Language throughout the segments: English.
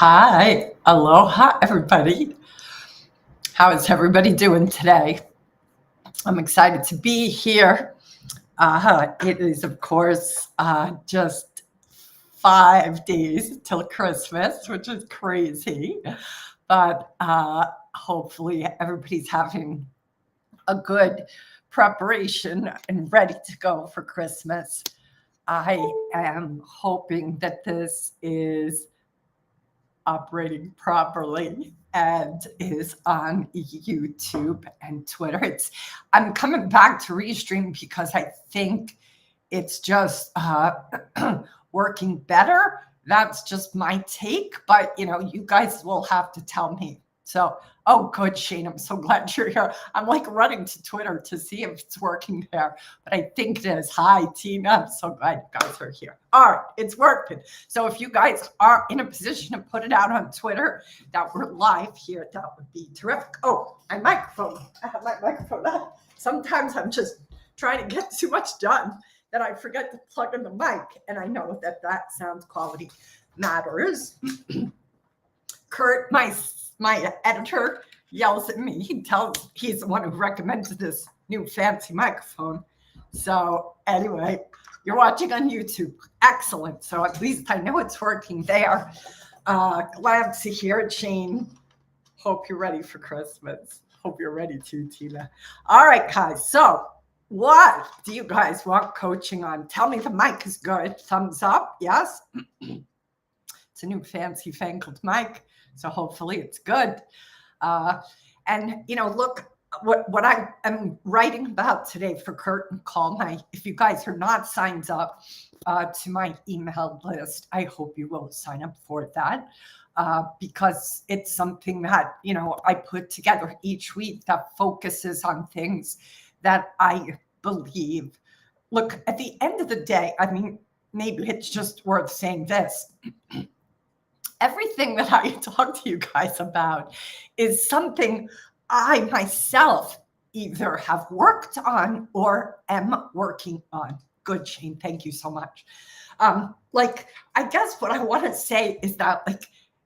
Hi, aloha, everybody. How is everybody doing today? I'm excited to be here. It is, of course, just 5 days till Christmas, which is crazy. But hopefully, everybody's having a good preparation and ready to go for Christmas. I am hoping that this is operating properly and is on YouTube and Twitter. I'm coming back to Restream because I think it's just working better. That's just my take, but you guys will have to tell me. So, oh, good, Shane. I'm so glad you're here. I'm like running to Twitter to see if it's working there, but I think it is. Hi, Tina. I'm so glad you guys are here. All right, it's working. So if you guys are in a position to put it out on Twitter that we're live here, that would be terrific. Oh, my microphone. I have my microphone on. Sometimes I'm just trying to get too much done that I forget to plug in the mic, and I know that sound quality matters. Kurt, my editor, yells at me. He's the one who recommended this new fancy microphone. So anyway, you're watching on YouTube. Excellent. So at least I know it's working there. Glad to hear it, Shane. Hope you're ready for Christmas. Hope you're ready too, Tina. All right, guys. So what do you guys want coaching on? Tell me the mic is good. Thumbs up. Yes. It's a new fancy fangled mic. So hopefully it's good. And look, what I am writing about today for Curtin Call, if you guys are not signed up to my email list, I hope you will sign up for that because it's something that, I put together each week that focuses on things that I believe. Look, at the end of the day, I mean, maybe it's just worth saying this. Everything that I talk to you guys about is something I myself either have worked on or am working on. Good, Shane. Thank you so much. I guess what I want to say is that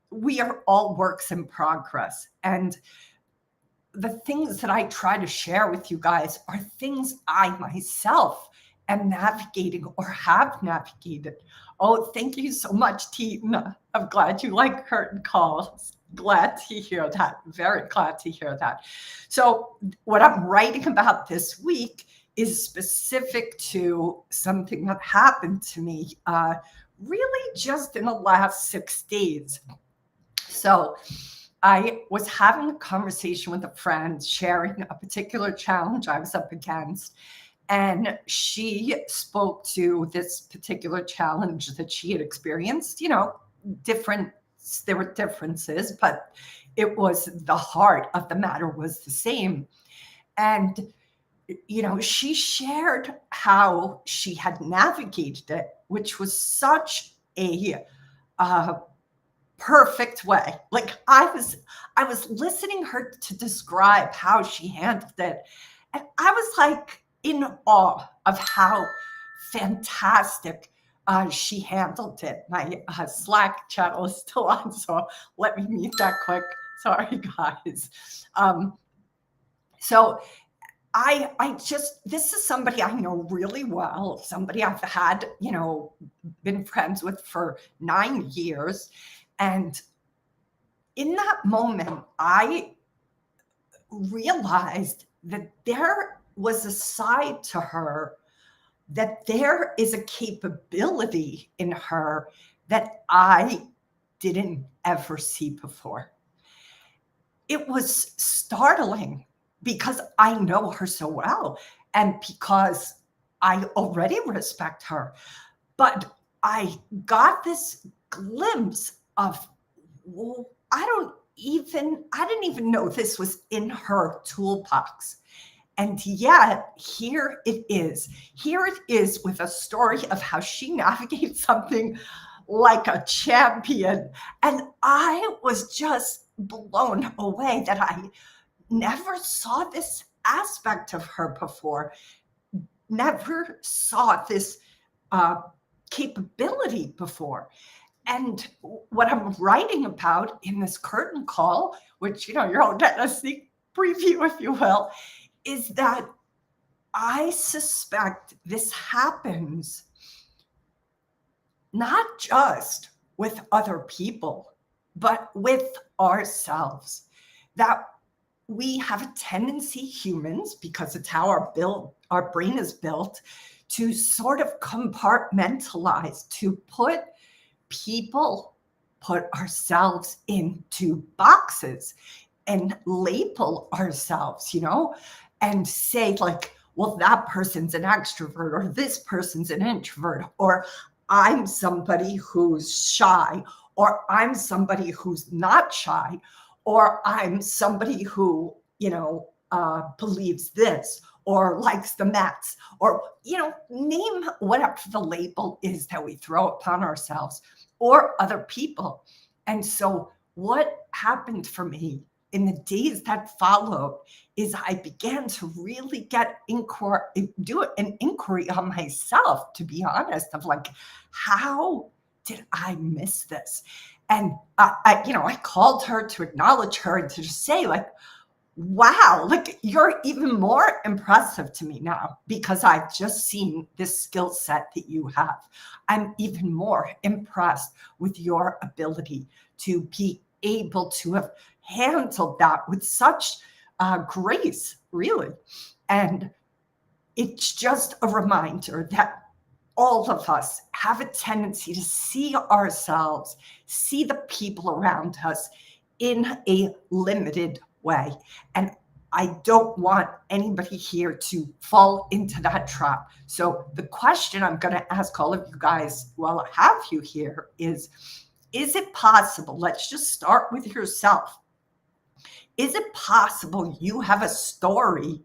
we are all works in progress. And the things that I try to share with you guys are things I myself am navigating or have navigated. Oh, thank you so much, Tina. I'm glad you like curtain calls. Glad to hear that. Very glad to hear that. So what I'm writing about this week is specific to something that happened to me really just in the last 6 days. So I was having a conversation with a friend sharing a particular challenge I was up against. And she spoke to this particular challenge that she had experienced, there were differences, but it was the heart of the matter was the same. And, she shared how she had navigated it, which was such a perfect way. I was listening her to describe how she handled it. And I was in awe of how fantastic she handled it. My Slack channel is still on, so let me mute that quick. Sorry, guys. So this is somebody I know really well, somebody I've had, been friends with for 9 years. And in that moment, I realized that there was a side to her, that there is a capability in her that I didn't ever see before. It was startling because I know her so well and because I already respect her. But I got this glimpse of, I didn't even know this was in her toolbox. And yet, here it is. Here it is with a story of how she navigates something like a champion. And I was just blown away that I never saw this aspect of her before, never saw this capability before. And what I'm writing about in this curtain call, which, you're all getting a sneak preview, if you will, is that I suspect this happens not just with other people, but with ourselves. That we have a tendency, humans, because it's how our brain is built, to sort of compartmentalize, to put ourselves into boxes and label ourselves, and say like, well, that person's an extrovert, or this person's an introvert, or I'm somebody who's shy, or I'm somebody who's not shy, or I'm somebody who, believes this, or likes the Mets, or, name whatever the label is that we throw upon ourselves or other people. And so what happened for me in the days that followed is I began to really do an inquiry on myself, to be honest, of like, how did I miss this? And I called her to acknowledge her and to just say like, wow, like you're even more impressive to me now because I've just seen this skill set that you have. I'm even more impressed with your ability to be able to have handled that with such grace, really. And it's just a reminder that all of us have a tendency to see ourselves, see the people around us in a limited way. And I don't want anybody here to fall into that trap. So the question I'm going to ask all of you guys while I have you here is it possible? Let's just start with yourself. Is it possible you have a story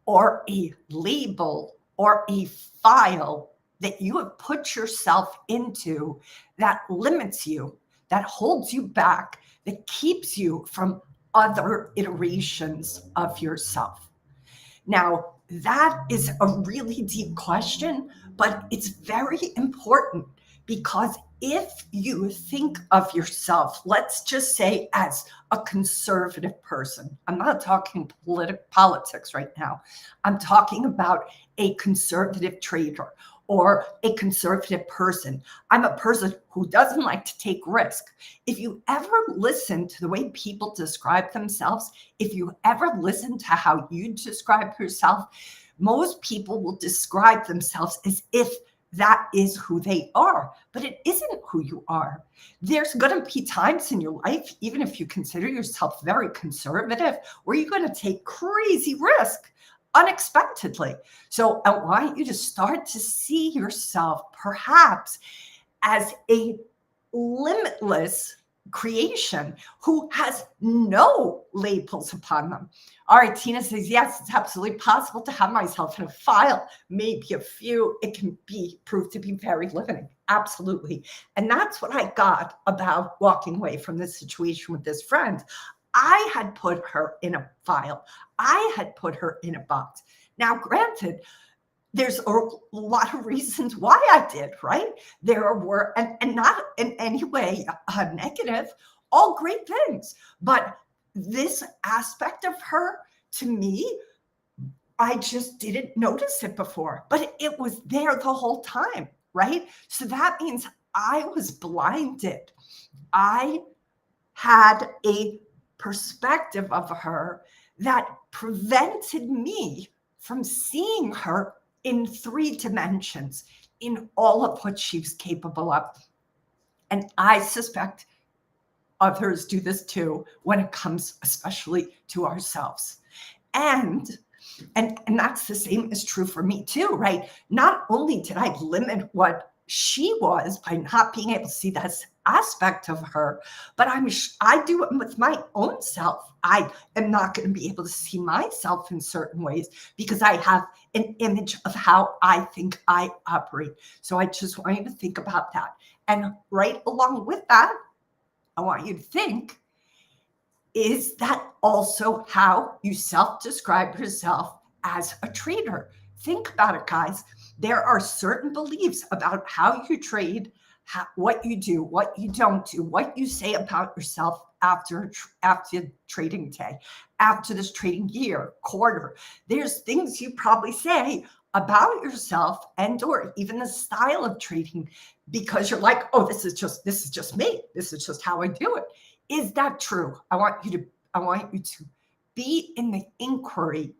or a label or a file that you have put yourself into that limits you, that holds you back, that keeps you from other iterations of yourself? Now, that is a really deep question, but it's very important because if you think of yourself, let's just say as a conservative person, I'm not talking politics right now. I'm talking about a conservative trader or a conservative person. I'm a person who doesn't like to take risk. If you ever listen to the way people describe themselves, if you ever listen to how you describe yourself, most people will describe themselves as if that is who they are, but it isn't who you are. There's going to be times in your life, even if you consider yourself very conservative, where you're going to take crazy risk unexpectedly. So I want you to start to see yourself perhaps as a limitless creation who has no labels upon them. All right, Tina says, yes, it's absolutely possible to have myself in a file, maybe a few. It can be proved to be very limiting. Absolutely. And that's what I got about walking away from this situation with this friend. I had put her in a file. I had put her in a box. Now, granted, there's a lot of reasons why I did, right? There were, and not in any way negative, all great things. But this aspect of her, to me, I just didn't notice it before, but it was there the whole time, right? So that means I was blinded. I had a perspective of her that prevented me from seeing her in 3 dimensions, in all of what she was capable of. And I suspect others do this too when it comes especially to ourselves. And that's the same is true for me too, right? Not only did I limit what she was by not being able to see this aspect of her, but I do it with my own self. I am not going to be able to see myself in certain ways because I have an image of how I think I operate. So I just want you to think about that. And right along with that, I want you to think, is that also how you self-describe yourself as a trader? Think about it, guys. There are certain beliefs about how you trade, what you do, what you don't do, what you say about yourself after trading day, after this trading year, quarter. There's things you probably say about yourself and or even the style of trading because you're like, oh, this is just me. This is just how I do it. Is that true? I want you to be in the inquiry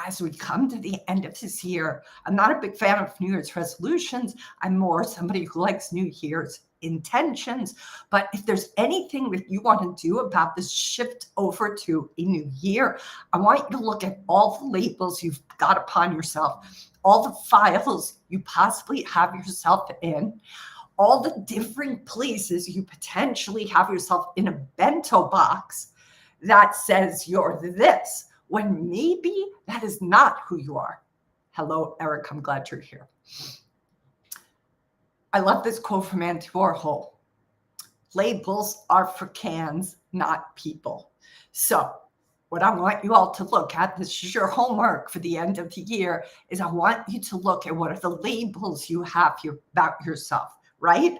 as we come to the end of this year. I'm not a big fan of New Year's resolutions. I'm more somebody who likes New Year's intentions. But if there's anything that you want to do about this shift over to a new year, I want you to look at all the labels you've got upon yourself, all the files you possibly have yourself in, all the different places you potentially have yourself in a bento box that says you're this, when maybe that is not who you are. Hello, Eric, I'm glad you're here. I love this quote from Andy Warhol. Labels are for cans, not people. So what I want you all to look at, this is your homework for the end of the year, is I want you to look at what are the labels you have about yourself, right?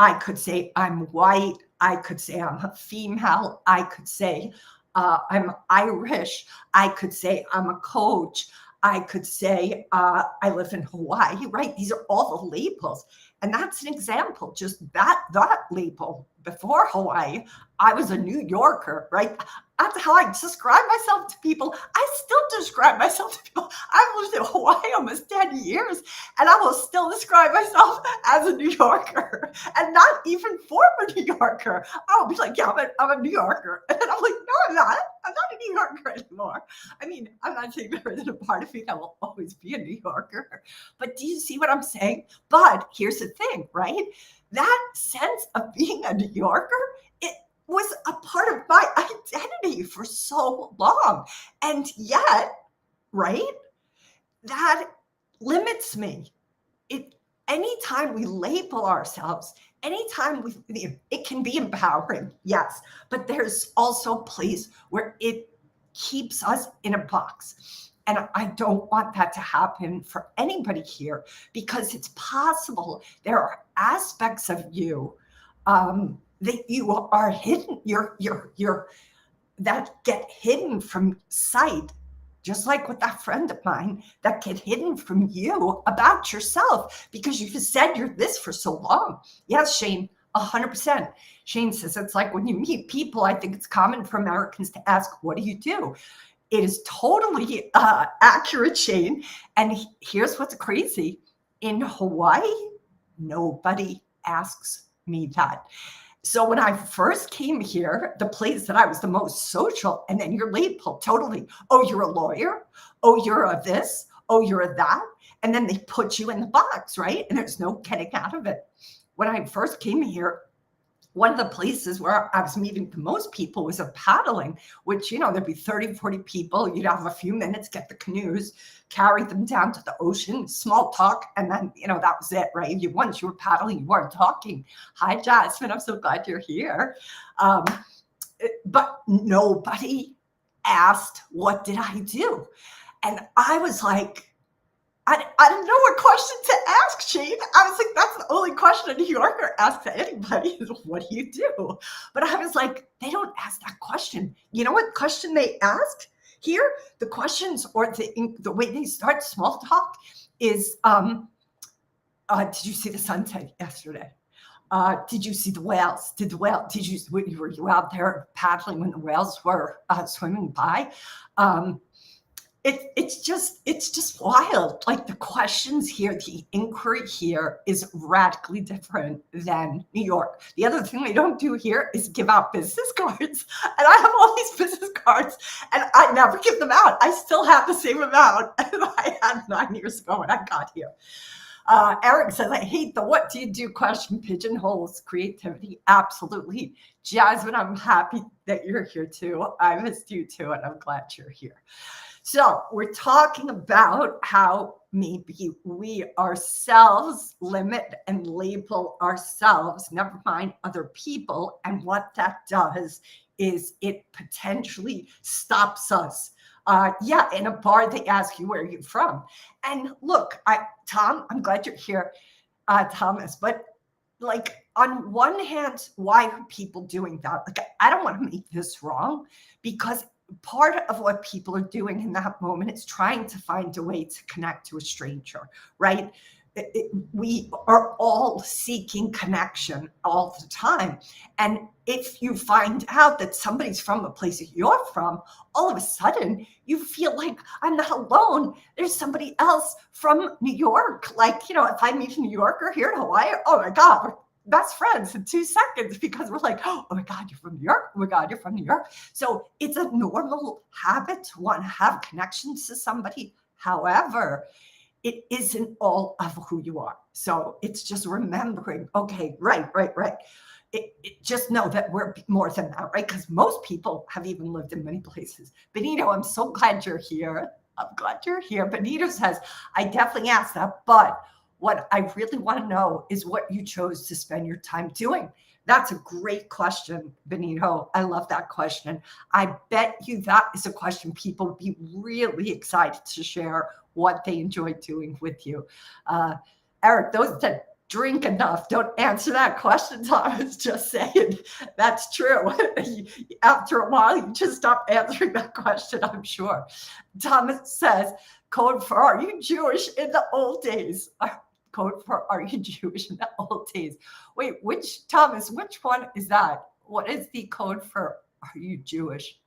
I could say I'm white. I could say I'm a female. I could say I'm Irish. I could say I'm a coach. I could say I live in Hawaii, right? These are all the labels. And that's an example, just that label. Before Hawaii, I was a New Yorker, right? That's how I describe myself to people. I still describe myself to people. I've lived in Hawaii almost 10 years, and I will still describe myself as a New Yorker, and not even former New Yorker. I'll be like, yeah, I'm a New Yorker. And I'm like, no, I'm not. I'm not a New Yorker anymore. I mean, I'm not saying there isn't a part of me that will always be a New Yorker. But do you see what I'm saying? But here's the thing, right? That sense of being a New Yorker, it was a part of my identity for so long. And yet, right, that limits me. Anytime we label ourselves, anytime it can be empowering, yes, but there's also a place where it keeps us in a box. And I don't want that to happen for anybody here, because it's possible there are aspects of you that you are hidden, that get hidden from sight, just like with that friend of mine, that get hidden from you about yourself because you've said you're this for so long. Yes, Shane, 100%. Shane says it's like when you meet people, I think it's common for Americans to ask, what do you do? It is totally accurate, Shane. And here's what's crazy. In Hawaii, nobody asks me that. So when I first came here, the place that I was the most social, and then you're labeled totally, oh, you're a lawyer. Oh, you're a this. Oh, you're a that. And then they put you in the box, right? And there's no getting out of it. When I first came here, one of the places where I was meeting the most people was a paddling, which, there'd be 30, 40 people. You'd have a few minutes, get the canoes, carry them down to the ocean, small talk. And then, that was it, right? Once you were paddling, you weren't talking. Hi, Jasmine. I'm so glad you're here. But nobody asked, what did I do? And I was like, I didn't know what question to ask, Shane. I was like, that's the only question a New Yorker asks anybody is, what do you do? But I was like, they don't ask that question. You know what question they ask here? The questions or the way they start small talk is, did you see the sunset yesterday? Did you see the whales? Were you out there paddling when the whales were swimming by? It's just wild. Like the questions here, the inquiry here is radically different than New York. The other thing they don't do here is give out business cards. And I have all these business cards and I never give them out. I still have the same amount as I had 9 years ago when I got here. Eric says, I hate the what do you do question, pigeonholes creativity. Absolutely. Jasmine, I'm happy that you're here too. I missed you too, and I'm glad you're here. So we're talking about how maybe we ourselves limit and label ourselves, never mind other people. And what that does is it potentially stops us. In a bar, they ask you, where are you from? And look, Tom, I'm glad you're here, Thomas, but like on one hand, why are people doing that? Like, I don't want to make this wrong, because part of what people are doing in that moment is trying to find a way to connect to a stranger, right? We are all seeking connection all the time. And if you find out that somebody's from a place that you're from, all of a sudden you feel like, I'm not alone. There's somebody else from New York. Like, if I meet a New Yorker here in Hawaii, oh my God, we're best friends in 2 seconds, because we're like, oh my God, you're from New York. Oh my God, you're from New York. So it's a normal habit to want to have connections to somebody. However, it isn't all of who you are. So it's just remembering, okay, right. Just know that we're more than that, right? Because most people have even lived in many places. Benito, I'm so glad you're here. I'm glad you're here. Benito says, I definitely asked that, but what I really want to know is what you chose to spend your time doing. That's a great question, Benito. I love that question. I bet you that is a question people would be really excited to share what they enjoy doing with you. Eric, those that drink enough don't answer that question. Thomas, just saying, that's true. After a while, you just stop answering that question, I'm sure. Thomas says, code for, are you Jewish in the old days? Code for, are you Jewish in the old days? Wait, Thomas, which one is that? What is the code for, are you Jewish?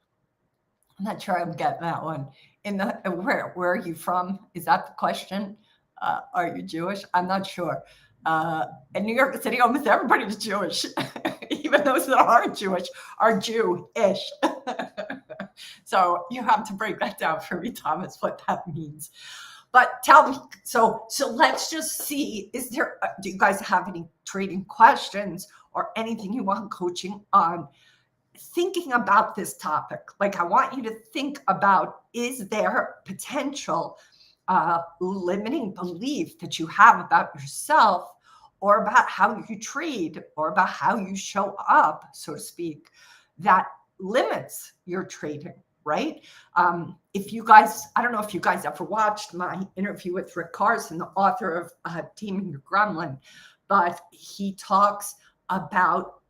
I'm not sure I'm getting that one. Where are you from? Is that the question? Are you Jewish? I'm not sure. In New York City, almost everybody's Jewish. Even those that aren't Jewish are Jew-ish. So you have to break that down for me, Thomas, what that means. But tell me, so let's just see, do you guys have any trading questions or anything you want coaching on? Thinking about this topic, like I want you to think about, is there potential limiting belief that you have about yourself, or about how you trade, or about how you show up, so to speak, that limits your trading, right? If you guys, I don't know if you guys ever watched my interview with Rick Carson, the author of Demon Your Gremlin, but he talks about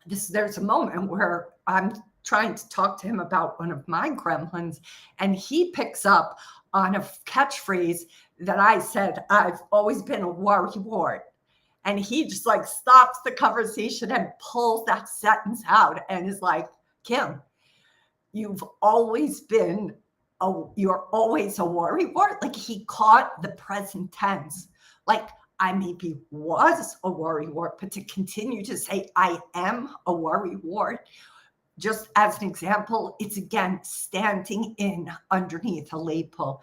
there's a moment where I'm trying to talk to him about one of my gremlins, and he picks up on a catchphrase that I said, I've always been a worrywart. And he just like stops the conversation and pulls that sentence out and is like, Kim, you've always been you're always a worrywart. Like, he caught the present tense. Like, I maybe was a worrywart, but to continue to say I am a worrywart, just as an example, it's again standing in underneath a label,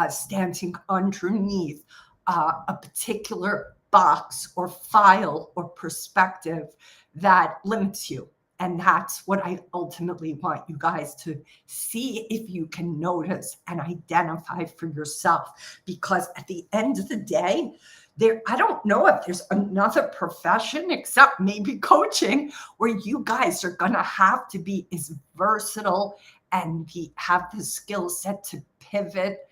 standing underneath a particular box or file or perspective that limits you. And that's what I ultimately want you guys to see, if you can notice and identify for yourself. Because at the end of the day, I don't know if there's another profession except maybe coaching where you guys are going to have to be as versatile and have the skill set to pivot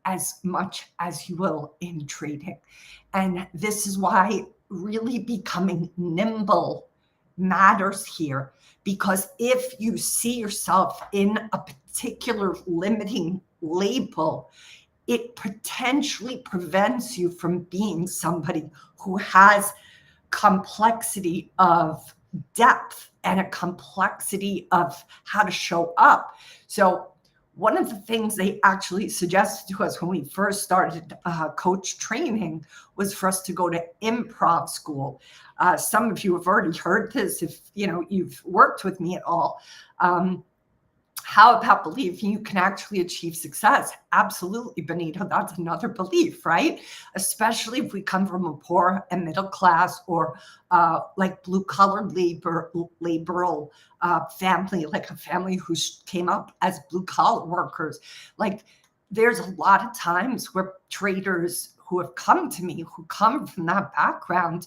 as much as you will in trading. And this is why really becoming nimble matters here, because if you see yourself in a particular limiting label, it potentially prevents you from being somebody who has complexity of depth and a complexity of how to show up. So one of the things they actually suggested to us when we first started coach training was for us to go to improv school. Some of you have already heard this if you've worked with me at all. How about believing you can actually achieve success? Absolutely, Benito. That's another belief, right? Especially if we come from a poor and middle class or like blue-collar laboral family, like a family who came up as blue-collar workers. Like, there's a lot of times where traders who have come to me, who come from that background,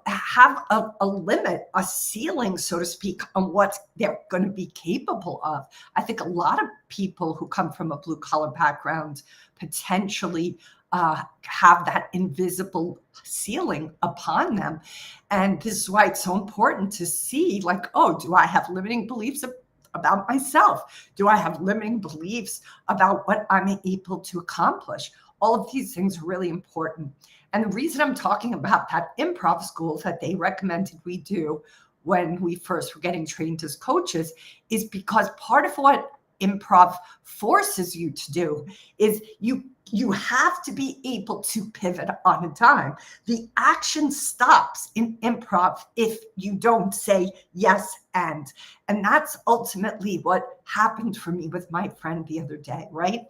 have a limit, a ceiling, so to speak, on what they're going to be capable of. I think a lot of people who come from a blue collar background potentially have that invisible ceiling upon them. And this is why it's so important to see, like, oh, do I have limiting beliefs about myself? Do I have limiting beliefs about what I'm able to accomplish? All of these things are really important. And the reason I'm talking about that improv school that they recommended we do when we first were getting trained as coaches is because part of what improv forces you to do is you have to be able to pivot on a dime. The action stops in improv if you don't say yes and that's ultimately what happened for me with my friend the other day, right?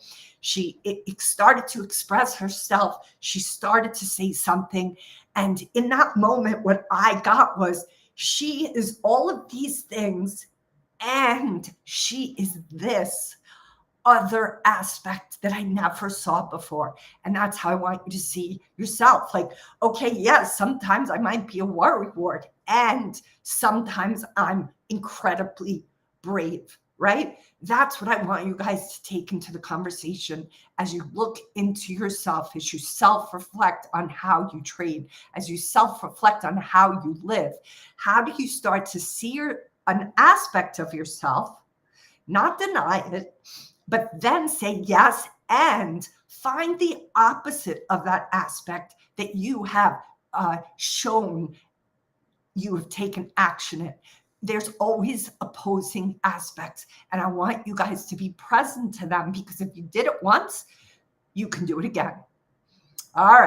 She started to express herself. She started to say something, and in that moment what I got was, she is all of these things and she is this other aspect that I never saw before. And that's how I want you to see yourself. Like, okay, yes, sometimes I might be a worrywart and sometimes I'm incredibly brave, right? That's what I want you guys to take into the conversation as you look into yourself, as you self-reflect on how you trade, as you self-reflect on how you live. How do you start to see an aspect of yourself, not deny it, but then say yes and find the opposite of that aspect that you have shown you have taken action in. There's always opposing aspects, and I want you guys to be present to them, because if you did it once, you can do it again. All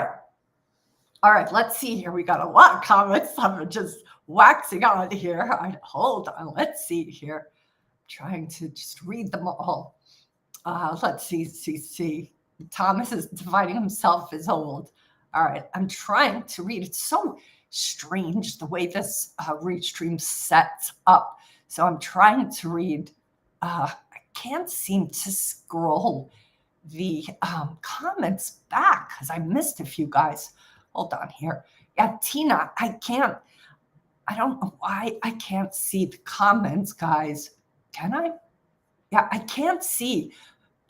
right, let's see here. We got a lot of comments. I'm just waxing on here. All right, hold on. Let's see here. I'm trying to just read them all. Let's see. Thomas is defining himself as old. All right, I'm trying to read. It's so strange the way this read stream sets up. So I'm trying to read. I can't seem to scroll the comments back because I missed a few guys. Hold on here. Yeah, Tina, I don't know why I can't see the comments, guys. Can I? Yeah, I can't see.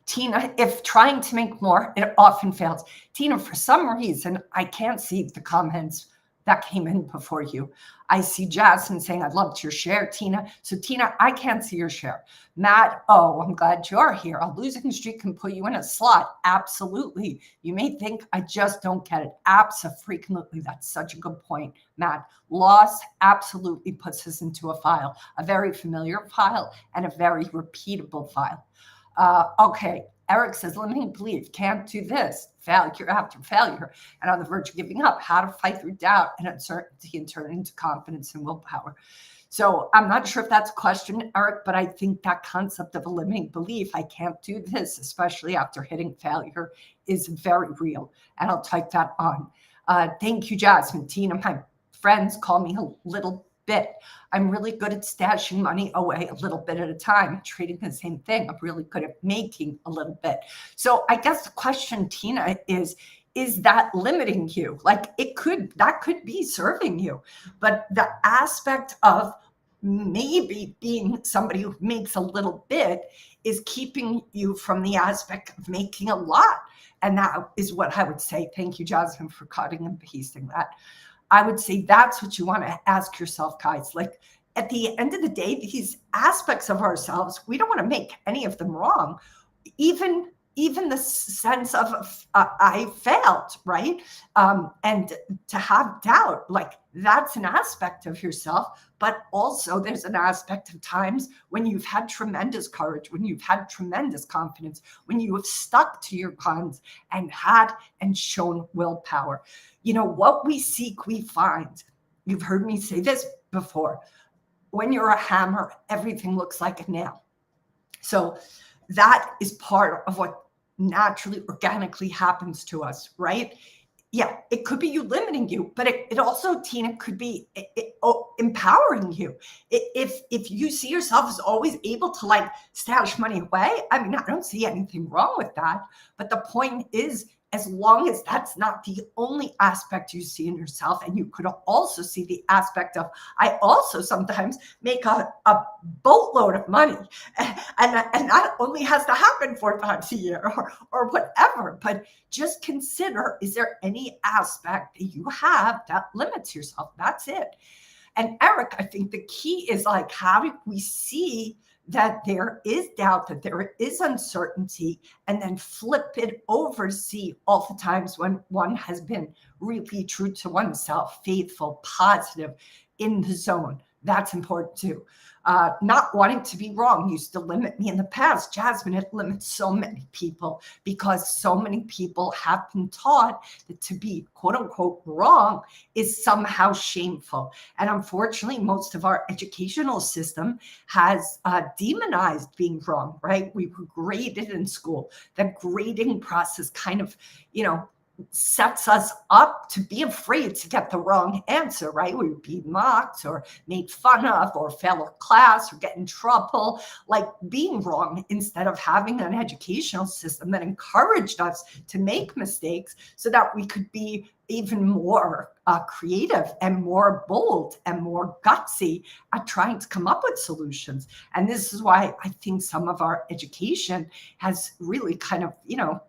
Tina, if trying to make more, it often fails. Tina, for some reason, I can't see the comments that came in before you. I see Jasmine saying, I loved your share, Tina. So Tina, I can't see your share. Matt, oh, I'm glad you're here. A losing streak can put you in a slot. Absolutely. You may think I just don't get it. Abso-freaking-lutely. That's such a good point, Matt. Loss absolutely puts us into a file, a very familiar file and a very repeatable file. Okay, Eric says, limiting belief, can't do this, failure after failure, and on the verge of giving up, how to fight through doubt and uncertainty and turn into confidence and willpower. So I'm not sure if that's a question, Eric, but I think that concept of a limiting belief, I can't do this, especially after hitting failure, is very real. And I'll type that on. Thank you, Jasmine. Tina, my friends call me a little bit. I'm really good at stashing money away a little bit at a time, trading the same thing. I'm really good at making a little bit. So I guess the question, Tina, is that limiting you? Like that could be serving you, but the aspect of maybe being somebody who makes a little bit is keeping you from the aspect of making a lot. And that is what I would say. Thank you, Jasmine, for cutting and pasting that. I would say that's what you want to ask yourself, guys. Like, at the end of the day, these aspects of ourselves, we don't want to make any of them wrong. Even the sense of I failed, right? And to have doubt, like, that's an aspect of yourself. But also there's an aspect of times when you've had tremendous courage, when you've had tremendous confidence, when you have stuck to your guns and shown willpower. You know, what we seek, we find. You've heard me say this before. When you're a hammer, everything looks like a nail. So that is part of what naturally, organically happens to us, right? Yeah, it could be you limiting you, but it also, Tina, could be empowering you. If you see yourself as always able to, like, stash money away, I mean, I don't see anything wrong with that. But the point is as long as that's not the only aspect you see in yourself. And you could also see the aspect of, I also sometimes make a boatload of money. And that only has to happen 4 times a year or whatever. But just consider, is there any aspect that you have that limits yourself? That's it. And Eric, I think the key is like, how do we see that there is doubt, that there is uncertainty, and then flip it over to see all the times when one has been really true to oneself, faithful, positive, in the zone. That's important too. Not wanting to be wrong used to limit me in the past. Jasmine, it limits so many people because so many people have been taught that to be quote unquote wrong is somehow shameful. And unfortunately, most of our educational system has demonized being wrong, right? We were graded in school. The grading process kind of, sets us up to be afraid to get the wrong answer, right? We would be mocked or made fun of or fail a class or get in trouble, like being wrong, instead of having an educational system that encouraged us to make mistakes so that we could be even more creative and more bold and more gutsy at trying to come up with solutions. And this is why I think some of our education has really kind of,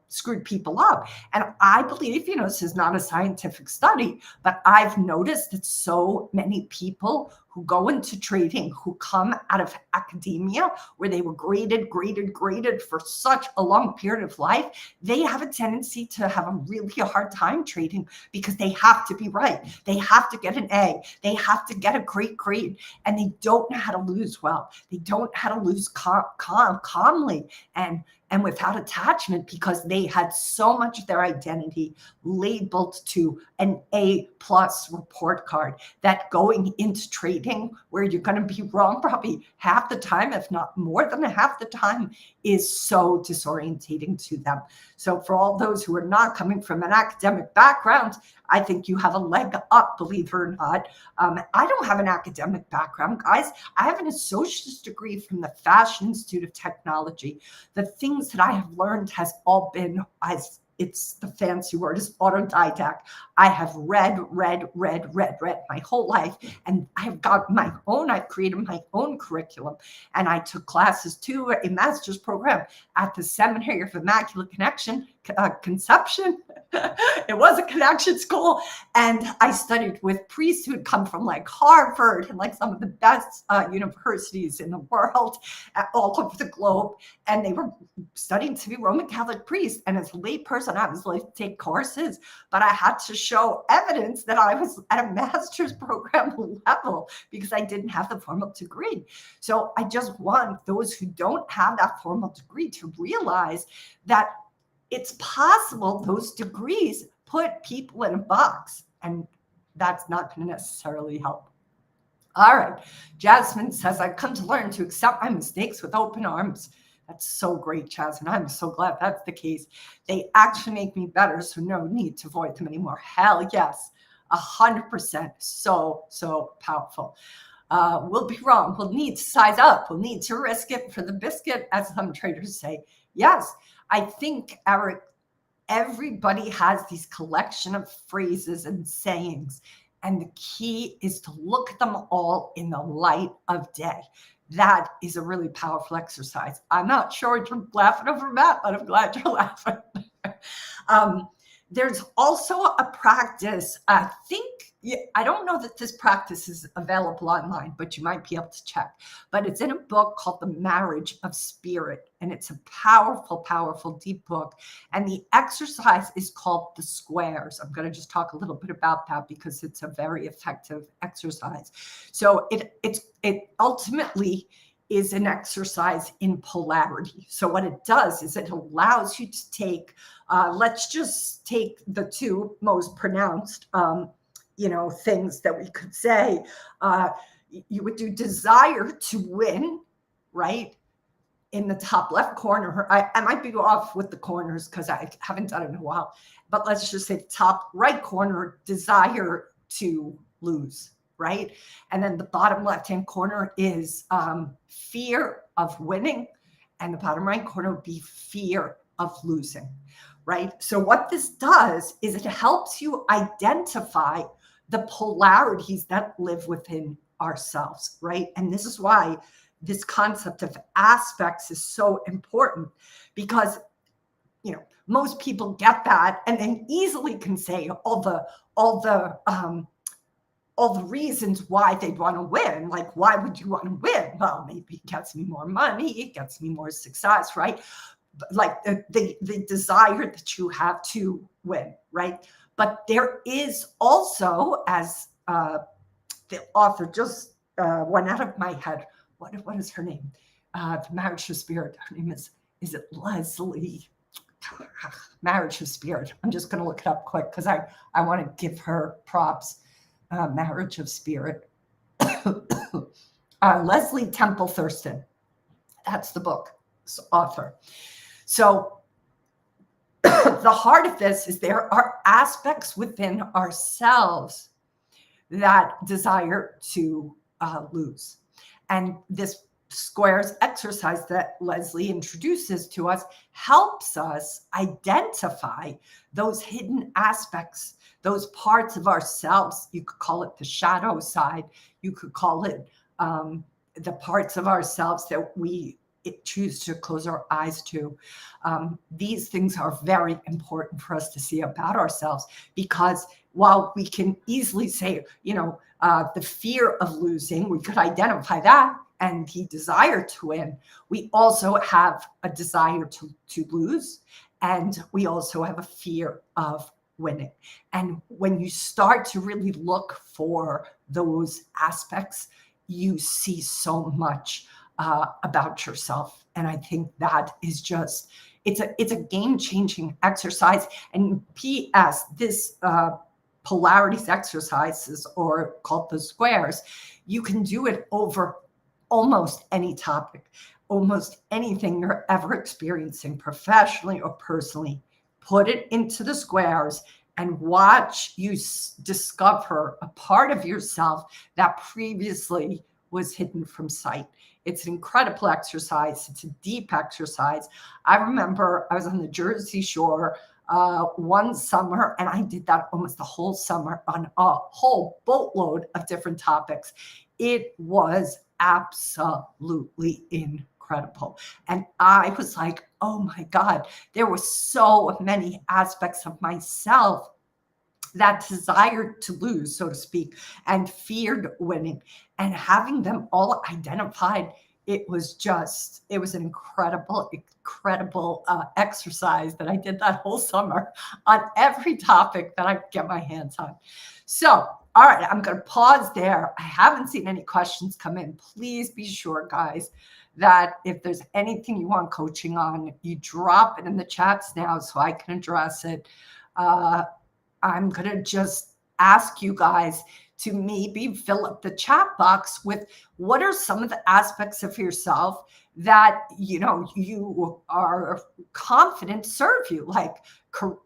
screwed people up. And I believe, this is not a scientific study, but I've noticed that so many people who go into trading, who come out of academia where they were graded for such a long period of life, they have a tendency to have a really hard time trading because they have to be right. They have to get an A. They have to get a great grade, and they don't know how to lose well. They don't know how to lose calmly and without attachment, because they had so much of their identity labeled to an A+ report card that going into trading, where you're going to be wrong probably half the time, if not more than half the time, is so disorientating to them. So for all those who are not coming from an academic background, I think you have a leg up, believe it or not. I don't have an academic background, guys. I have an associate's degree from the Fashion Institute of Technology. The things that I have learned has all been, as it's the fancy word is autodidact. I have read my whole life, and I've created my own curriculum, and I took classes too, a master's program at the Seminary of Immaculate Conception. It was a connection school, and I studied with priests who had come from like Harvard and like some of the best universities in the world, all over the globe, and they were studying to be Roman Catholic priests. And as a lay person, I was like to take courses, but I had to show evidence that I was at a master's program level because I didn't have the formal degree. So I just want those who don't have that formal degree to realize that it's possible those degrees put people in a box, and that's not going to necessarily help. All right. Jasmine says, I've come to learn to accept my mistakes with open arms. That's so great, Jasmine. I'm so glad that's the case. They actually make me better, so no need to avoid them anymore. Hell yes, 100%. So powerful. We'll be wrong. We'll need to size up. We'll need to risk it for the biscuit, as some traders say. Yes, I think, Eric, everybody has these collection of phrases and sayings, and the key is to look at them all in the light of day. That is a really powerful exercise. I'm not sure you're laughing over that, but I'm glad you're laughing. There's also a practice, I don't know that this practice is available online, but you might be able to check. But it's in a book called The Marriage of Spirit, and it's a powerful, powerful, deep book. And the exercise is called the squares. I'm going to just talk a little bit about that because it's a very effective exercise. So it ultimately is an exercise in polarity. So what it does is it allows you to take, let's just take the two most pronounced, things that we could say. You would do desire to win, right? In the top left corner. I might be off with the corners because I haven't done it in a while, but let's just say top right corner, desire to lose. Right? And then the bottom left-hand corner is fear of winning. And the bottom right corner would be fear of losing. right? So what this does is it helps you identify the polarities that live within ourselves, right? And this is why this concept of aspects is so important, because most people get that and then easily can say all the reasons why they'd want to win. Like, why would you want to win? Well, maybe it gets me more money, it gets me more success, right? Like the desire that you have to win, right? But there is also, as the author just went out of my head, what is her name? The Marriage of Spirit. Her name is it Leslie? Marriage of Spirit. I'm just going to look it up quick because I want to give her props. Marriage of Spirit. Leslie Temple Thurston. That's the book's author. So the heart of this is there are aspects within ourselves that desire to lose. And this squares exercise that Leslie introduces to us helps us identify those hidden aspects, those parts of ourselves. You could call it the shadow side. You could call it the parts of ourselves that we choose to close our eyes to. These things are very important for us to see about ourselves, because while we can easily say, the fear of losing, we could identify that and the desire to win. We also have a desire to lose, and we also have a fear of winning. And when you start to really look for those aspects, you see so much about yourself. And I think that is just, it's a game-changing exercise. And P.S., this polarities exercises, or called the squares, you can do it over almost any topic, almost anything you're ever experiencing professionally or personally. Put it into the squares and watch you discover a part of yourself that previously was hidden from sight. It's an incredible exercise. It's a deep exercise. I remember I was on the Jersey Shore one summer, and I did that almost the whole summer on a whole boatload of different topics. It was absolutely incredible. And I was like, oh my God, there were so many aspects of myself that desired to lose, so to speak, and feared winning. And having them all identified, it was an incredible exercise that I did that whole summer on every topic that I could get my hands on. So, all right, I'm going to pause there. I haven't seen any questions come in. Please be sure, guys, that if there's anything you want coaching on, you drop it in the chats now so I can address it. I'm going to just ask you guys to maybe fill up the chat box with what are some of the aspects of yourself that, you are confident serve you. Like,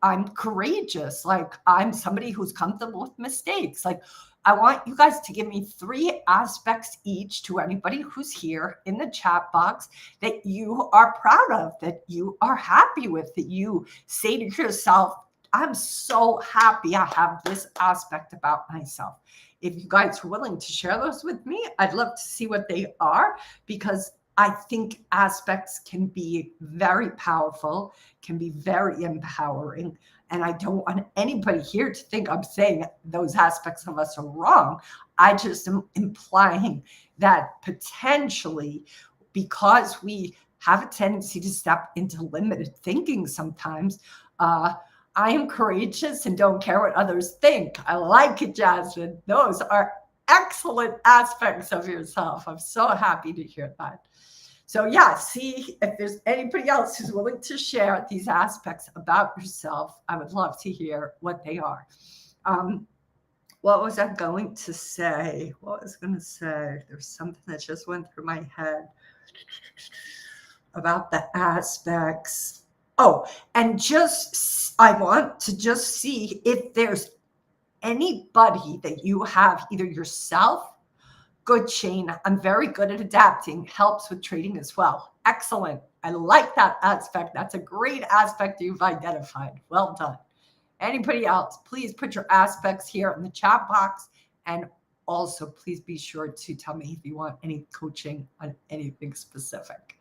I'm courageous. Like, I'm somebody who's comfortable with mistakes. Like, I want you guys to give me 3 aspects each, to anybody who's here in the chat box, that you are proud of, that you are happy with, that you say to yourself, I'm so happy I have this aspect about myself. If you guys are willing to share those with me, I'd love to see what they are, because I think aspects can be very powerful, can be very empowering. And I don't want anybody here to think I'm saying those aspects of us are wrong. I just am implying that potentially, because we have a tendency to step into limited thinking sometimes, I am courageous and don't care what others think. I like it, Jasmine. Those are excellent aspects of yourself. I'm so happy to hear that. So yeah, see if there's anybody else who's willing to share these aspects about yourself. I would love to hear what they are. What was I going to say? There's something that just went through my head about the aspects. Oh, and I want to just see if there's anybody that you have, either yourself. Good, Shane. I'm very good at adapting. Helps with trading as well. Excellent. I like that aspect. That's a great aspect you've identified. Well done. Anybody else, please put your aspects here in the chat box. And also, please be sure to tell me if you want any coaching on anything specific.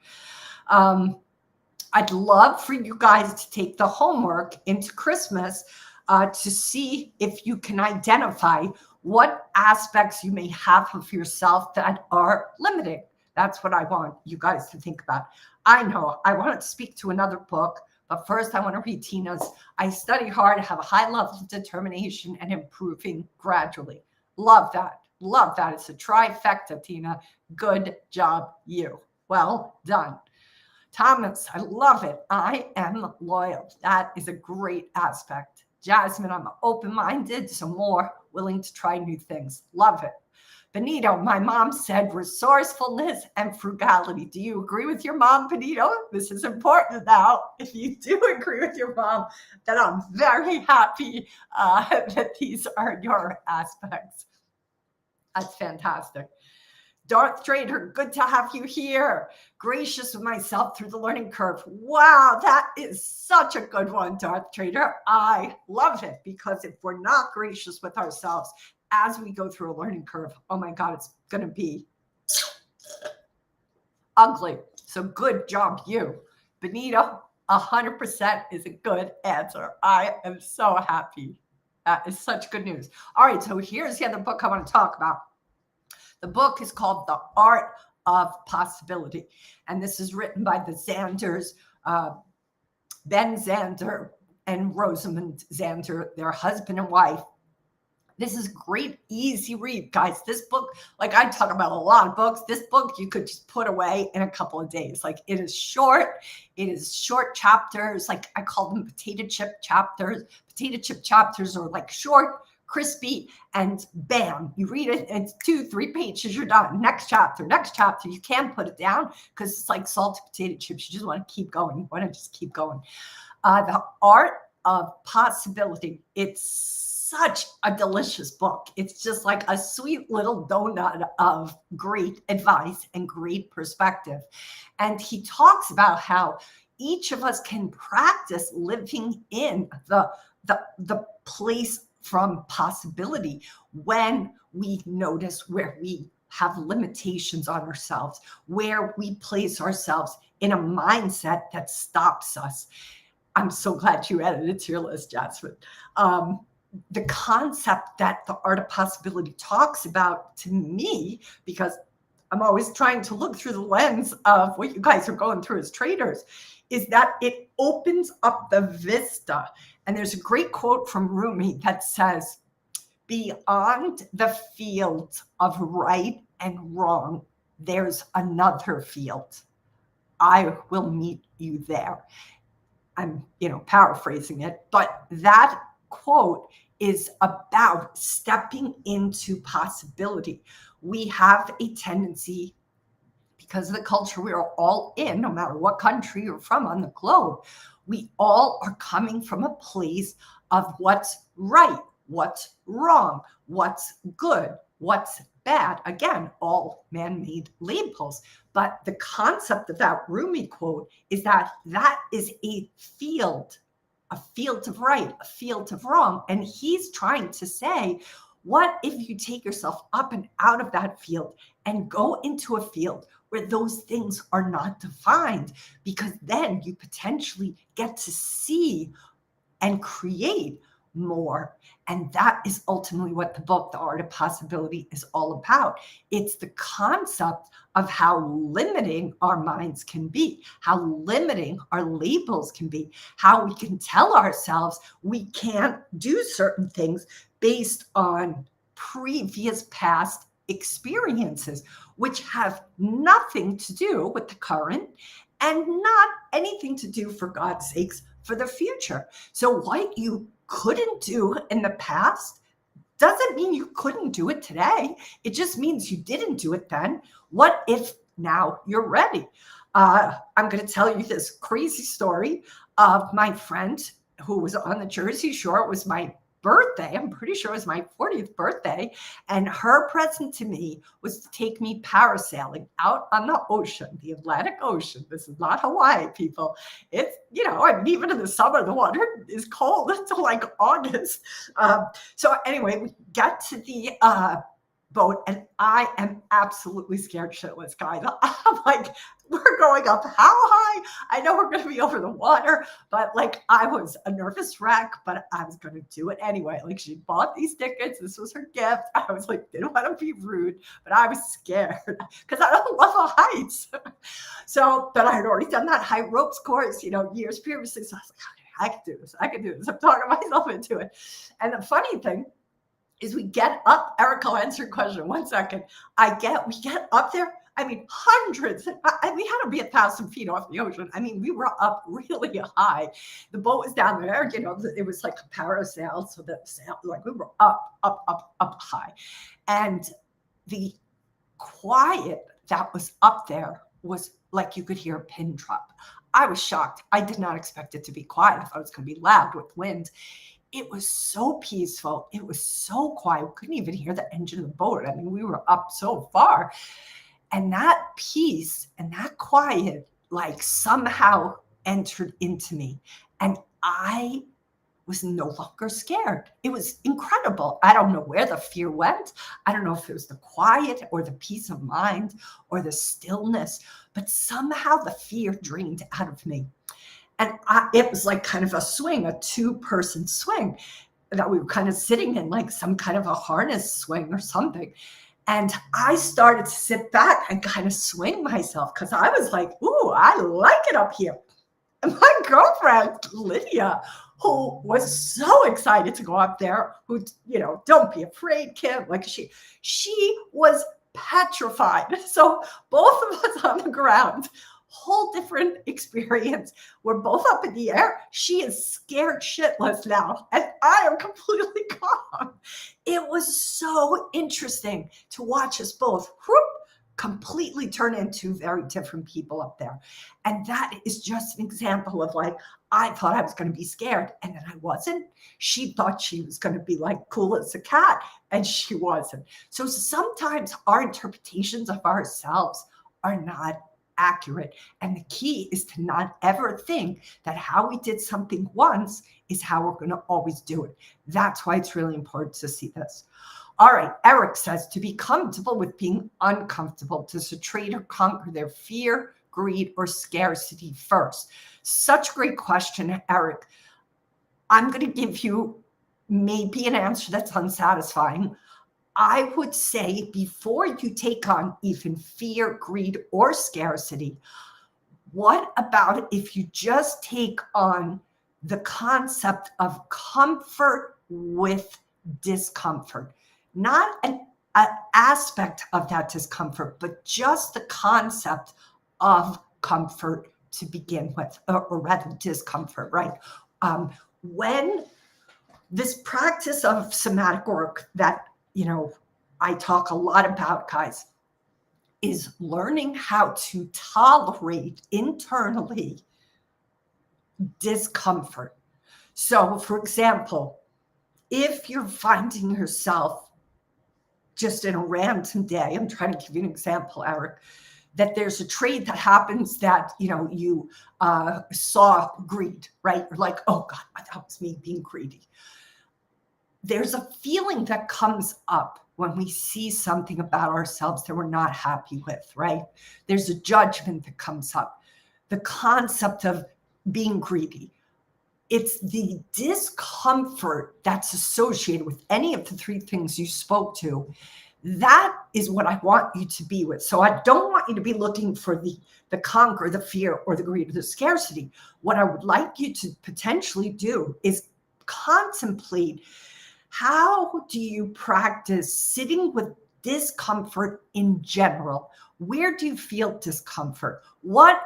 I'd love for you guys to take the homework into Christmas to see if you can identify what aspects you may have of yourself that are limiting. That's what I want you guys to think about. I know I want to speak to another book, but first I want to read Tina's. I study hard, have a high level of determination, and improving gradually. Love that. Love that. It's a trifecta, Tina. Good job, you. Well done. Thomas, I love it. I am loyal. That is a great aspect. Jasmine, I'm open-minded, so more willing to try new things. Love it. Benito, my mom said resourcefulness and frugality. Do you agree with your mom, Benito? This is important now. If you do agree with your mom, then I'm very happy that these are your aspects. That's fantastic. Darth Trader, good to have you here. Gracious with myself through the learning curve. Wow, that is such a good one, Darth Trader. I love it, because if we're not gracious with ourselves as we go through a learning curve, oh my God, it's going to be ugly. So good job, you. Benito, 100% is a good answer. I am so happy. That is such good news. All right, so here's the other book I want to talk about. The book is called The Art of Possibility. And this is written by the Zanders, Ben Zander and Rosamund Zander, their husband and wife. This is great, easy read, guys. This book, like I talk about a lot of books, this book you could just put away in a couple of days. Like it is short chapters. Like I call them potato chip chapters. Potato chip chapters are like short, crispy, and bam, you read it, and it's 2-3 pages, you're done. Next chapter. You can't put it down because it's like salted potato chips. You just want to keep going. You want to just keep going. The Art of Possibility. It's such a delicious book. It's just like a sweet little donut of great advice and great perspective. And he talks about how each of us can practice living in the place from possibility when we notice where we have limitations on ourselves, where we place ourselves in a mindset that stops us. I'm so glad you added it to your list, Jasmine. The concept that the Art of Possibility talks about to me, because I'm always trying to look through the lens of what you guys are going through as traders, is that it opens up the vista. And there's a great quote from Rumi that says, beyond the field of right and wrong, there's another field. I will meet you there. I'm, paraphrasing it, but that quote is about stepping into possibility. We have a tendency, because of the culture we are all in, no matter what country you're from on the globe, we all are coming from a place of what's right, what's wrong, what's good, what's bad. Again, all man-made labels. But the concept of that Rumi quote is that is a field of right, a field of wrong. And he's trying to say, what if you take yourself up and out of that field and go into a field where those things are not defined? Because then you potentially get to see and create more. And that is ultimately what the book, The Art of Possibility, is all about. It's the concept of how limiting our minds can be, how limiting our labels can be, how we can tell ourselves we can't do certain things based on previous past experiences, which have nothing to do with the current and not anything to do, for God's sakes, for the future. So what you couldn't do in the past doesn't mean you couldn't do it today. It just means you didn't do it then. What if now you're ready? I'm going to tell you this crazy story of my friend who was on the Jersey Shore. It was my birthday. I'm pretty sure it was my 40th birthday. And her present to me was to take me parasailing out on the ocean, the Atlantic Ocean. This is not Hawaii, people. It's, I mean, even in the summer, the water is cold until like August. So anyway, we get to the boat, and I am absolutely scared shitless, guys. I'm like, we're going up how high? I know we're going to be over the water, but like I was a nervous wreck, but I was going to do it anyway. Like she bought these tickets. This was her gift. I was like, didn't want to be rude, but I was scared because I don't love the heights. So, but I had already done that high ropes course, years previously. So I was like, I can do this. I can do this. I'm talking myself into it. And the funny thing is we get up, Eric, I'll answer your question 1 second. We get up there. I mean, hundreds. We had to be 1,000 feet off the ocean. I mean, we were up really high. The boat was down there, it was like a parasail. So the sail, like we were up high. And the quiet that was up there was like you could hear a pin drop. I was shocked. I did not expect it to be quiet. I thought it was going to be loud with wind. It was so peaceful. It was so quiet. We couldn't even hear the engine of the boat. I mean, we were up so far. And that peace and that quiet, like somehow entered into me. And I was no longer scared. It was incredible. I don't know where the fear went. I don't know if it was the quiet or the peace of mind or the stillness, but somehow the fear drained out of me. And it was like kind of a swing, a 2-person swing that we were kind of sitting in, like some kind of a harness swing or something. And I started to sit back and kind of swing myself because I was like, ooh, I like it up here. And my girlfriend, Lydia, who was so excited to go up there, who, don't be afraid, Kim. Like she was petrified. So both of us on the ground, whole different experience. We're both up in the air. She is scared shitless now, and I am completely calm. It was so interesting to watch us both completely turn into very different people up there. And that is just an example of like, I thought I was going to be scared, and then I wasn't. She thought she was going to be like cool as a cat, and she wasn't. So sometimes our interpretations of ourselves are not accurate. And the key is to not ever think that how we did something once is how we're going to always do it. That's why it's really important to see this. All right. Eric says to be comfortable with being uncomfortable. Does a trader conquer their fear, greed, or scarcity first? Such a great question, Eric. I'm going to give you maybe an answer that's unsatisfying. I would say before you take on even fear, greed, or scarcity, what about if you just take on the concept of comfort with discomfort? Not an aspect of that discomfort, but just the concept of comfort to begin with, or rather discomfort, right? When this practice of somatic work that I talk a lot about, guys, is learning how to tolerate internally discomfort. So, for example, if you're finding yourself just in a random day, I'm trying to give you an example, Eric, that there's a trade that happens that, you saw greed, right? You're like, oh God, that was me being greedy. There's a feeling that comes up when we see something about ourselves that we're not happy with, right? There's a judgment that comes up. The concept of being greedy. It's the discomfort that's associated with any of the 3 things you spoke to. That is what I want you to be with. So I don't want you to be looking for the conquer, the fear, or the greed, or the scarcity. What I would like you to potentially do is contemplate, how do you practice sitting with discomfort in general? Where do you feel discomfort? What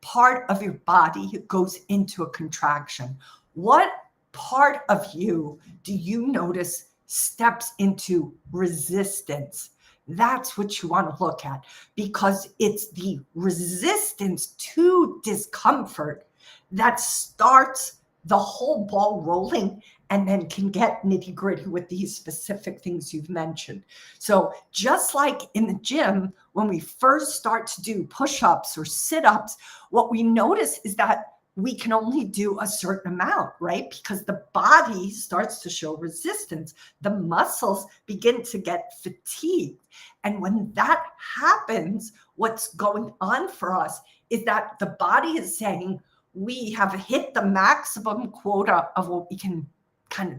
part of your body goes into a contraction? What part of you do you notice steps into resistance? That's what you want to look at, because it's the resistance to discomfort that starts the whole ball rolling and then can get nitty gritty with these specific things you've mentioned. So just like in the gym, when we first start to do push-ups or sit-ups, what we notice is that we can only do a certain amount, right? Because the body starts to show resistance. The muscles begin to get fatigued. And when that happens, what's going on for us is that the body is saying, we have hit the maximum quota of what we can kind of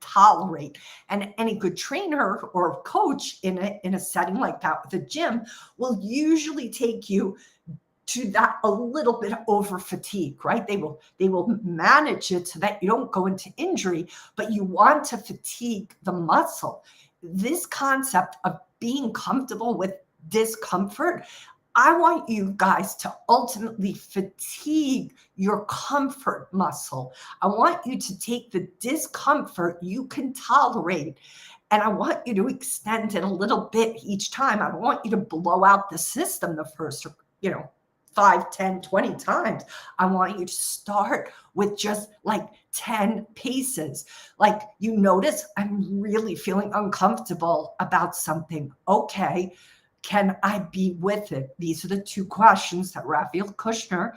tolerate. And any good trainer or coach in a setting like that with a gym will usually take you to that a little bit over fatigue, right? They will manage it so that you don't go into injury, but you want to fatigue the muscle. This concept of being comfortable with discomfort, I want you guys to ultimately fatigue your comfort muscle. I want you to take the discomfort you can tolerate, and I want you to extend it a little bit each time. I don't want you to blow out the system the first, 5, 10, 20 times. I want you to start with just like 10 paces. Like, you notice I'm really feeling uncomfortable about something. Okay, can I be with it? These are the 2 questions that Raphael Kushner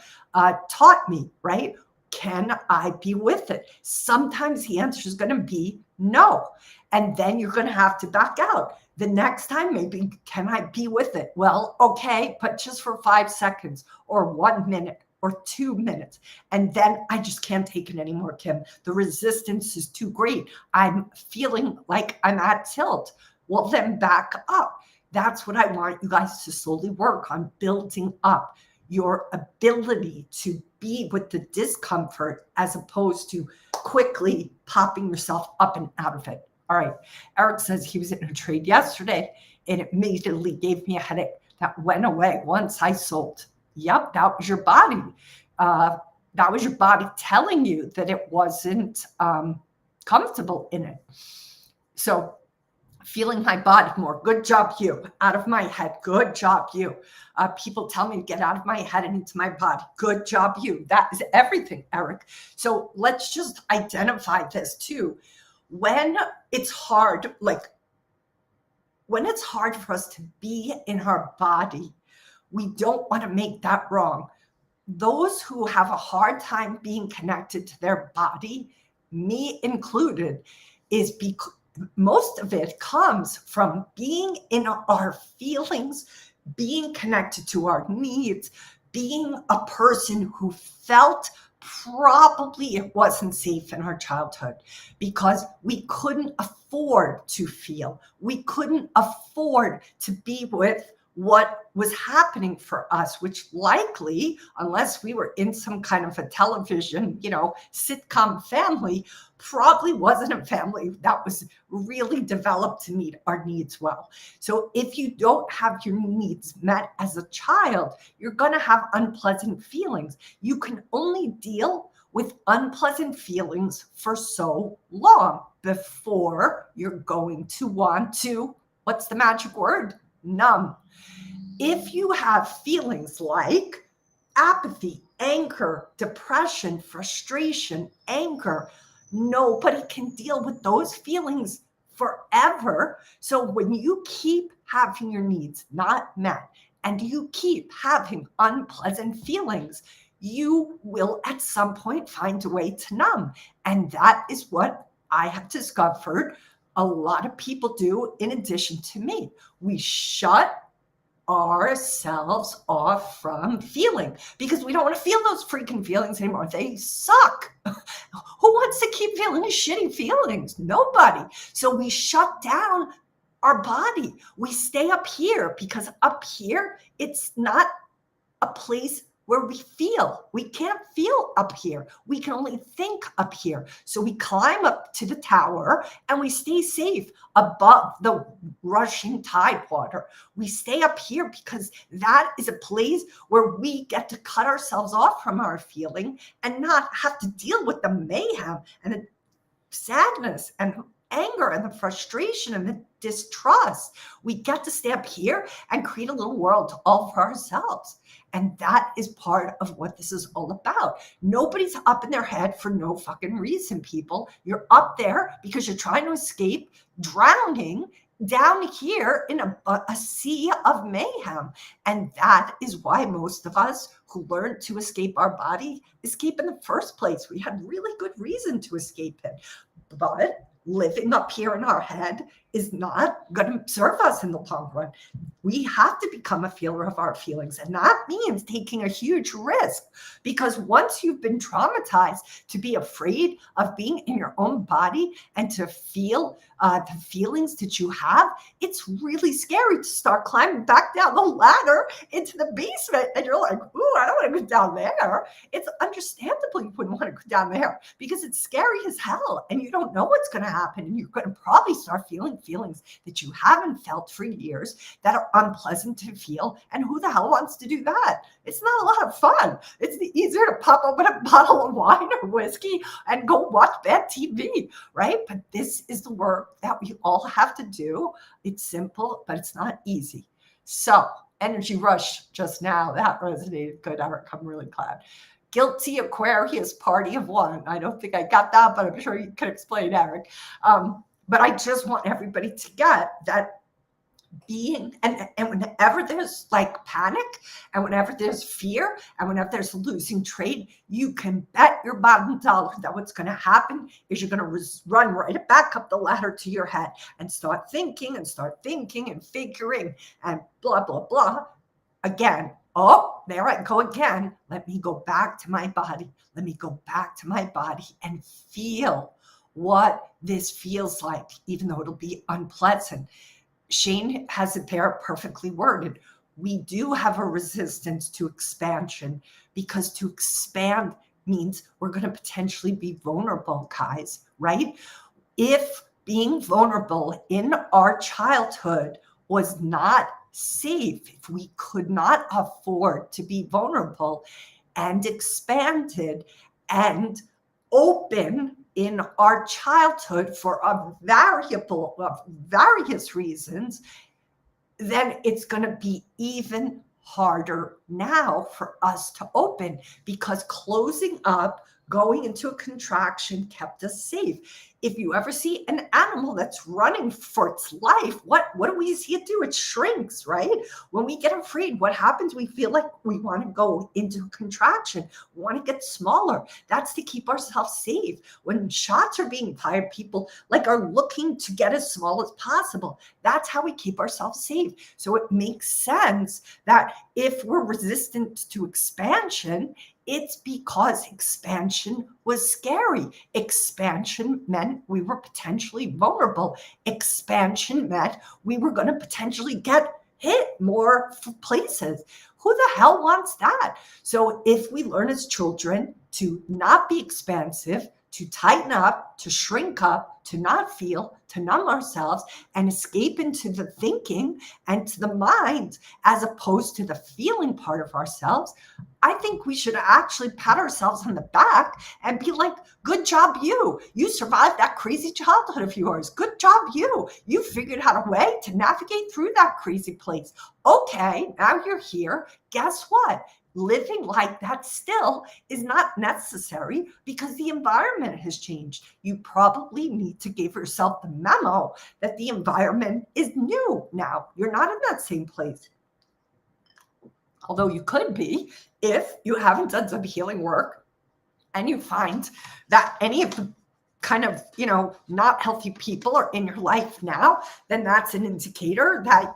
taught me, right? Can I be with it? Sometimes the answer is going to be no. And then you're going to have to back out. The next time, maybe, can I be with it? Well, okay, but just for 5 seconds or 1 minute or 2 minutes. And then I just can't take it anymore, Kim. The resistance is too great. I'm feeling like I'm at tilt. Well, then back up. That's what I want you guys to slowly work on, building up your ability to be with the discomfort as opposed to quickly popping yourself up and out of it. All right. Eric says he was in a trade yesterday and it immediately gave me a headache that went away once I sold. Yep, that was your body. That was your body telling you that it wasn't comfortable in it. So feeling my body more. Good job, you. Out of my head. Good job, you. People tell me to get out of my head and into my body. Good job, you. That is everything, Eric. So let's just identify this too. When it's hard, when it's hard for us to be in our body, we don't want to make that wrong. Those who have a hard time being connected to their body, me included, is because most of it comes from being in our feelings, being connected to our needs, being a person who felt probably it wasn't safe in our childhood because we couldn't afford to feel. We couldn't afford to be with what was happening for us, which likely, unless we were in some kind of a television, sitcom family, probably wasn't a family that was really developed to meet our needs well. So if you don't have your needs met as a child, you're going to have unpleasant feelings. You can only deal with unpleasant feelings for so long before you're going to want to, what's the magic word? Numb. If you have feelings like apathy, anger, depression, frustration, anger, nobody can deal with those feelings forever. So when you keep having your needs not met and you keep having unpleasant feelings, you will at some point find a way to numb. And that is what I have discovered a lot of people do in addition to me. We shut ourselves off from feeling because we don't want to feel those freaking feelings anymore. They suck. Who wants to keep feeling shitty feelings? Nobody. So we shut down our body. We stay up here because up here, it's not a place where we feel. We can't feel up here. We can only think up here. So we climb up to the tower and we stay safe above the rushing tide water. We stay up here because that is a place where we get to cut ourselves off from our feeling and not have to deal with the mayhem and the sadness and anger and the frustration and the distrust. We get to stay up here and create a little world all for ourselves. And that is part of what this is all about. Nobody's up in their head for no fucking reason, people. You're up there because you're trying to escape drowning down here in a sea of mayhem. And that is why most of us who learned to escape our body escape in the first place. We had really good reason to escape it. But living up here in our head is not going to serve us in the long run. We have to become a feeler of our feelings. And that means taking a huge risk, because once you've been traumatized to be afraid of being in your own body and to feel the feelings that you have, it's really scary to start climbing back down the ladder into the basement. And you're like, ooh, I don't want to go down there. It's understandable you wouldn't want to go down there because it's scary as hell and you don't know what's going to happen. And you're going to probably start feeling feelings that you haven't felt for years that are unpleasant to feel. And who the hell wants to do that? It's not a lot of fun. It's easier to pop open a bottle of wine or whiskey and go watch bad TV, right? But this is the work that we all have to do. It's simple, but it's not easy. So, energy rush just now, that resonated good, Eric. I'm really glad. Guilty Aquarius party of one. I don't think I got that, but I'm sure you can explain, Eric. But I just want everybody to get that being, and whenever there's like panic and whenever there's fear and whenever there's losing trade, you can bet your bottom dollar that what's going to happen is you're going to run right back up the ladder to your head and start thinking and figuring and blah, blah, blah. Again, oh, there I go again. Let me go back to my body. Let me go back to my body and feel what this feels like, even though it'll be unpleasant. Shane has it there perfectly worded. We do have a resistance to expansion because to expand means we're going to potentially be vulnerable, guys, right? If being vulnerable in our childhood was not safe, if we could not afford to be vulnerable and expanded and open in our childhood for various reasons, then it's going to be even harder now for us to open, because closing up, going into a contraction kept us safe. If you ever see an animal that's running for its life, what do we see it do? It shrinks, right? When we get afraid, what happens? We feel like we want to go into a contraction. We want to get smaller. That's to keep ourselves safe. When shots are being fired, people are looking to get as small as possible. That's how we keep ourselves safe. So it makes sense that if we're resistant to expansion, it's because expansion was scary. Expansion meant we were potentially vulnerable. Expansion meant we were going to potentially get hit more places. Who the hell wants that? So if we learn as children to not be expansive, to tighten up, to shrink up, to not feel, to numb ourselves and escape into the thinking and to the mind, as opposed to the feeling part of ourselves, I think we should actually pat ourselves on the back and be like, good job, you. You survived that crazy childhood of yours. Good job, you. You figured out a way to navigate through that crazy place. Okay, now you're here. Guess what? Living like that still is not necessary because the environment has changed. You probably need to give yourself the memo that the environment is new now. You're not in that same place. Although you could be if you haven't done some healing work and you find that any of the kind of, not healthy people are in your life now, then that's an indicator that,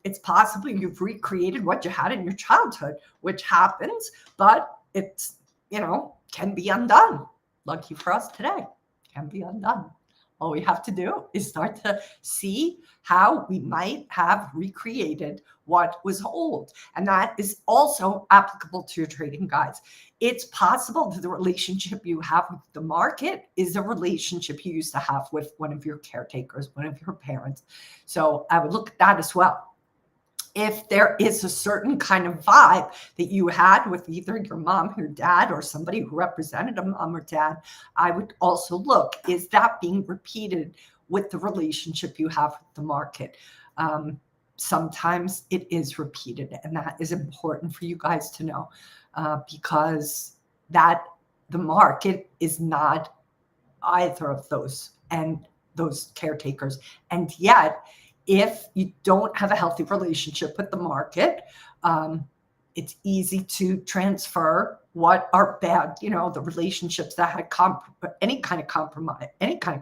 it's possible you've recreated what you had in your childhood, which happens, but it's, can be undone. Lucky for us today, can be undone. All we have to do is start to see how we might have recreated what was old. And that is also applicable to your trading, guys. It's possible that the relationship you have with the market is a relationship you used to have with one of your caretakers, one of your parents. So I would look at that as well. If there is a certain kind of vibe that you had with either your mom, your dad, or somebody who represented a mom or dad, I would also look, is that being repeated with the relationship you have with the market. Sometimes it is repeated, and that is important for you guys to know, because that the market is not either of those and those caretakers. And yet, if you don't have a healthy relationship with the market, it's easy to transfer what are bad, the relationships that had any kind of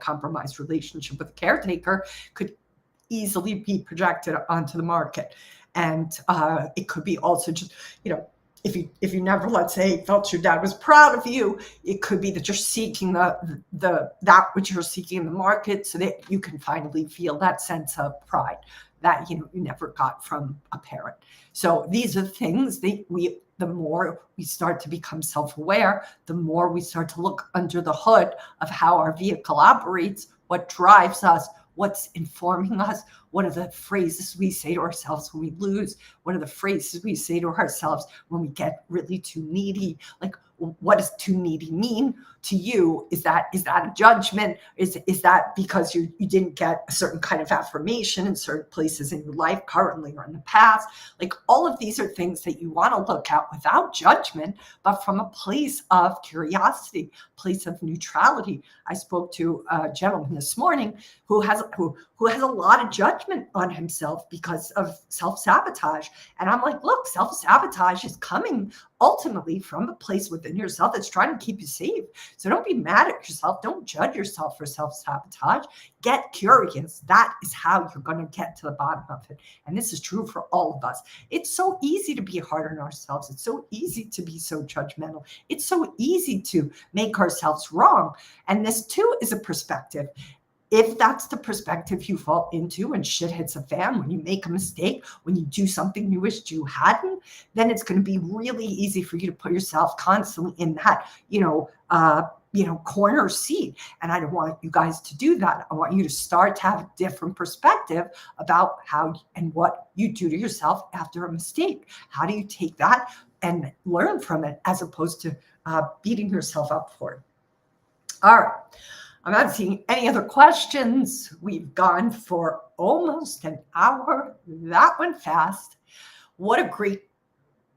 compromised relationship with a caretaker could easily be projected onto the market. And it could be also just, if you never, let's say, felt your dad was proud of you, it could be that you're seeking that which you're seeking in the market, so that you can finally feel that sense of pride that you never got from a parent. So these are things that the more we start to become self-aware, the more we start to look under the hood of how our vehicle operates, what drives us, what's informing us, what are the phrases we say to ourselves when we lose, what are the phrases we say to ourselves when we get really too needy. Like, what does too needy mean to you? Is that a judgment? Is that because you didn't get a certain kind of affirmation in certain places in your life currently or in the past? Like, all of these are things that you want to look at without judgment, but from a place of curiosity, place of neutrality. I spoke to a gentleman this morning who has a lot of judgment on himself because of self-sabotage. And I'm like, look, self-sabotage is coming ultimately from a place within yourself that's trying to keep you safe. So don't be mad at yourself. Don't judge yourself for self-sabotage. Get curious. That is how you're going to get to the bottom of it. And this is true for all of us. It's so easy to be hard on ourselves. It's so easy to be so judgmental. It's so easy to make ourselves wrong. And this too is a perspective. If that's the perspective you fall into when shit hits a fan, when you make a mistake, when you do something you wished you hadn't, then it's going to be really easy for you to put yourself constantly in that, corner seat. And I don't want you guys to do that. I want you to start to have a different perspective about how and what you do to yourself after a mistake. How do you take that and learn from it as opposed to beating yourself up for it? All right. I'm not seeing any other questions. We've gone for almost an hour. That went fast. What a great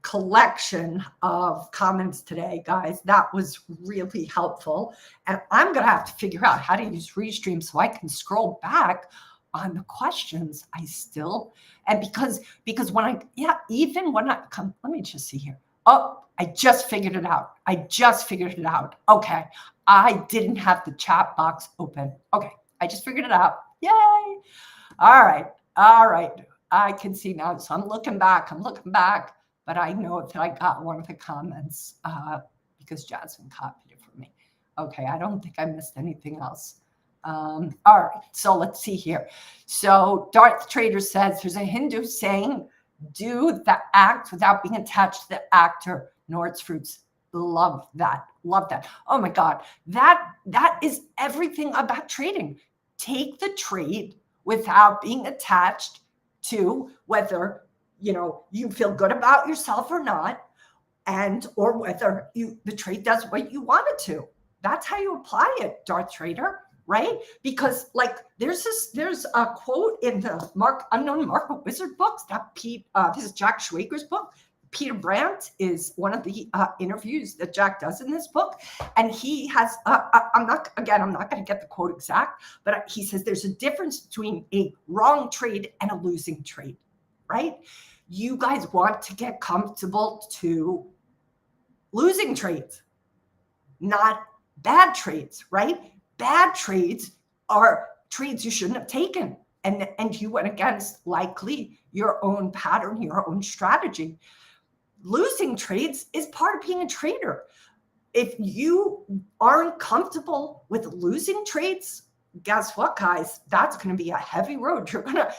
collection of comments today, guys. That was really helpful. And I'm going to have to figure out how to use Restream so I can scroll back on the questions. And because even when I come, let me just see here. Oh, I just figured it out. Okay. I didn't have the chat box open. Okay. I just figured it out. Yay. All right. I can see now. So I'm looking back, but I know that I got one of the comments because Jasmine copied it for me. Okay. I don't think I missed anything else. All right. So let's see here. So Darth Trader says there's a Hindu saying, do the act without being attached to the actor, nor its fruits. Love that. Oh my God. That is everything about trading. Take the trade without being attached to whether, you feel good about yourself or not, or whether the trade does what you want it to. That's how you apply it, Darth Trader. Right? Because there's a quote in the Unknown Market Wizard books that this is Jack Schwager's book. Peter Brandt is one of the interviews that Jack does in this book. And he has, I'm not going to get the quote exact, but he says there's a difference between a wrong trade and a losing trade, right? You guys want to get comfortable to losing trades, not bad trades, right? Bad trades are trades you shouldn't have taken. And you went against likely your own pattern, your own strategy. Losing trades is part of being a trader. If you aren't comfortable with losing trades, guess what, guys? That's going to be a heavy road.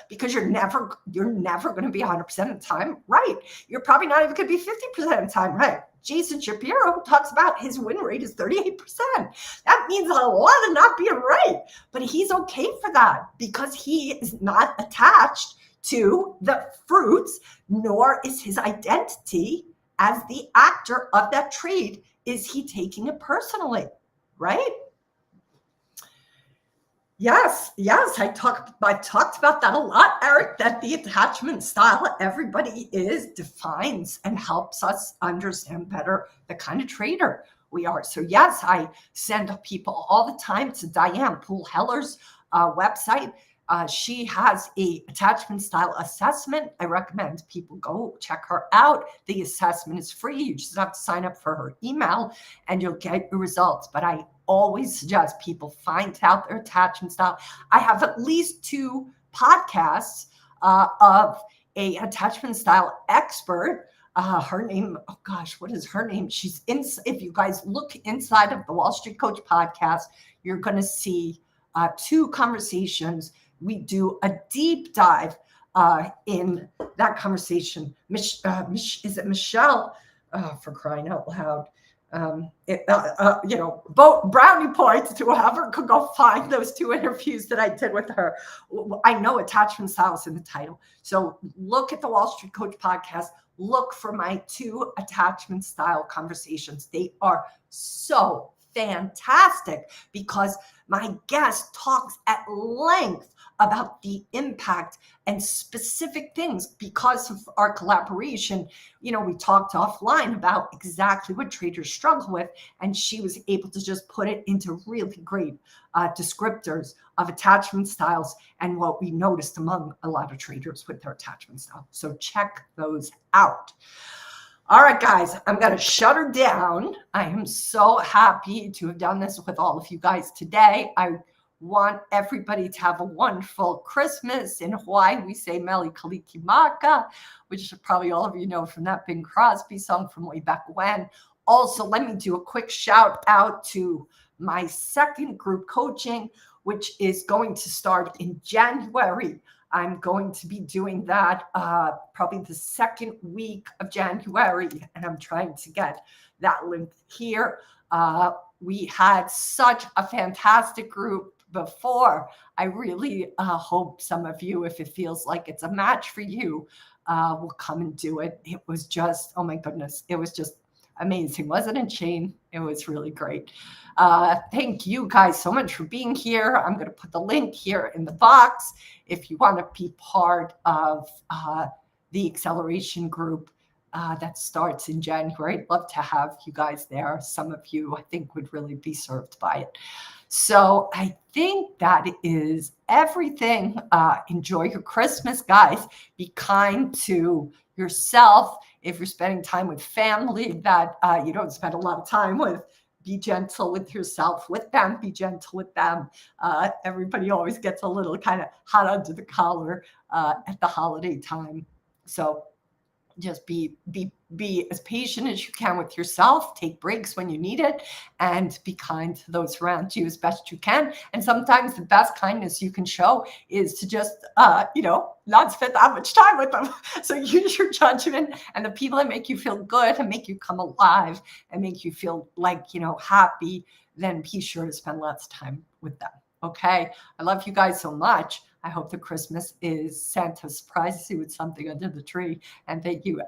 Because you're never going to be 100% of the time right. You're probably not even going to be 50% of the time right. Jason Shapiro talks about his win rate is 38%. That means a lot of not being right, but he's okay for that because he is not attached to the fruits, nor is his identity as the actor of that trade. Is he taking it personally, right? Yes. I talked about that a lot, Eric, that the attachment style everybody is defines and helps us understand better the kind of trader we are. So yes, I send people all the time to Diane Poole Heller's website. She has a attachment style assessment. I recommend people go check her out. The assessment is free. You just have to sign up for her email and you'll get your results. But I always suggest people find out their attachment style. I have at least 2 podcasts of a attachment style expert. Her name, oh gosh, what is her name? She's in. If you guys look inside of the Wall Street Coach podcast, you're going to see 2 conversations. We do a deep dive in that conversation. Is it Michelle? For crying out loud. Both brownie points to whoever could go find those 2 interviews that I did with her. I know attachment styles in the title. So look at the Wall Street Coach podcast. Look for my 2 attachment style conversations. They are so fantastic because my guest talks at length about the impact and specific things. Because of our collaboration, we talked offline about exactly what traders struggle with, and she was able to just put it into really great descriptors of attachment styles and what we noticed among a lot of traders with their attachment style. So check those out. All right, guys, I'm going to shut her down. I am so happy to have done this with all of you guys today. I want everybody to have a wonderful Christmas. In Hawaii, we say Mele Kalikimaka, which probably all of you know from that Bing Crosby song from way back when. Also, let me do a quick shout out to my second group coaching, which is going to start in January. I'm going to be doing that probably the second week of January, and I'm trying to get that link here. We had such a fantastic group before. I really hope some of you, if it feels like it's a match for you, will come and do it. It was just, oh my goodness, it was just amazing, wasn't it, Shane? It was really great. Thank you guys so much for being here. I'm going to put the link here in the box if you want to be part of the acceleration group that starts in January. I'd love to have you guys there. Some of you, I think, would really be served by it. So I think that is everything. Enjoy your Christmas, guys. Be kind to yourself. If you're spending time with family that you don't spend a lot of time with, be gentle with yourself, with them, be gentle with them. Everybody always gets a little kind of hot under the collar at the holiday time. So just be as patient as you can with yourself. Take breaks when you need it, and be kind to those around you as best you can. And sometimes the best kindness you can show is to just, not spend that much time with them. So use your judgment, and the people that make you feel good and make you come alive and make you feel like, happy, then be sure to spend lots of time with them. Okay. I love you guys so much. I hope the Christmas is Santa surprises you with something under the tree. And thank you